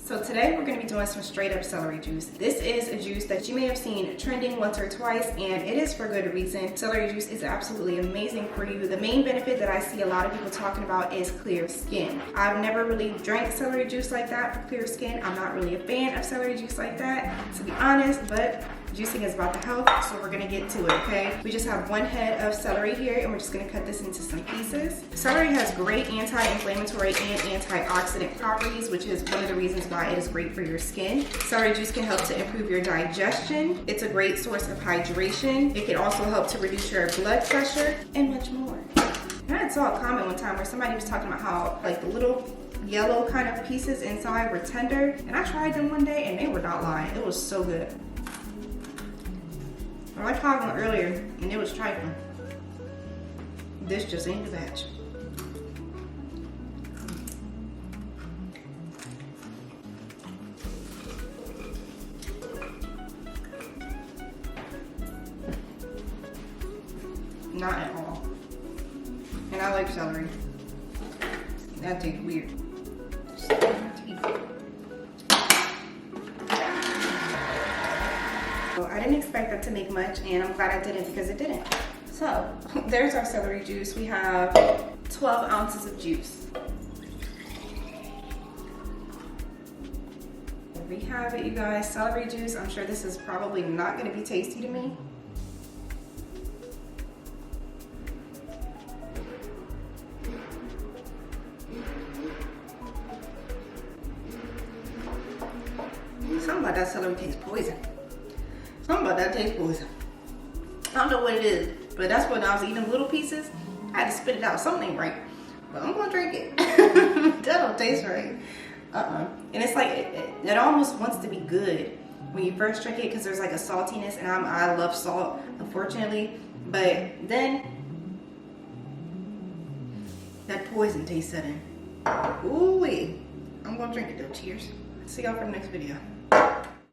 So today we're going to be doing some straight up celery juice. This is a juice that you may have seen trending once or twice, and it is for good reason. Celery juice is absolutely amazing for you. The main benefit that I see a lot of people talking about is clear skin. I've never really drank celery juice like that for clear skin. I'm not really a fan of celery juice like that, to be honest, but juicing is about the health, so we're gonna get to it, okay? We just have one head of celery here, and we're just gonna cut this into some pieces. Celery has great anti-inflammatory and antioxidant properties, which is one of the reasons why it is great for your skin. Celery juice can help to improve your digestion. It's a great source of hydration. It can also help to reduce your blood pressure, and much more. I saw a comment one time where somebody was talking about how like the little yellow kind of pieces inside were tender, and I tried them one day and they were not lying. It was so good. I like how I went earlier and it was trifling. This just ain't the batch. Not at all. And I like celery. That tastes weird. So I didn't expect that to make much, and I'm glad I didn't because it didn't. So there's our celery juice. We have 12 ounces of juice. There we have it, you guys. Celery juice. I'm sure this is probably not going to be tasty to me. Something about that celery tastes poison. Something about that tastes poison. I don't know what it is, but that's when I was eating little pieces, I had to spit it out. Something ain't right, but I'm gonna drink it. That don't taste right. And it's like, it almost wants to be good when you first drink it because there's like a saltiness, and I love salt, unfortunately, but then that poison taste set in. Ooh-wee. I'm gonna drink it though. Cheers. See y'all for the next video.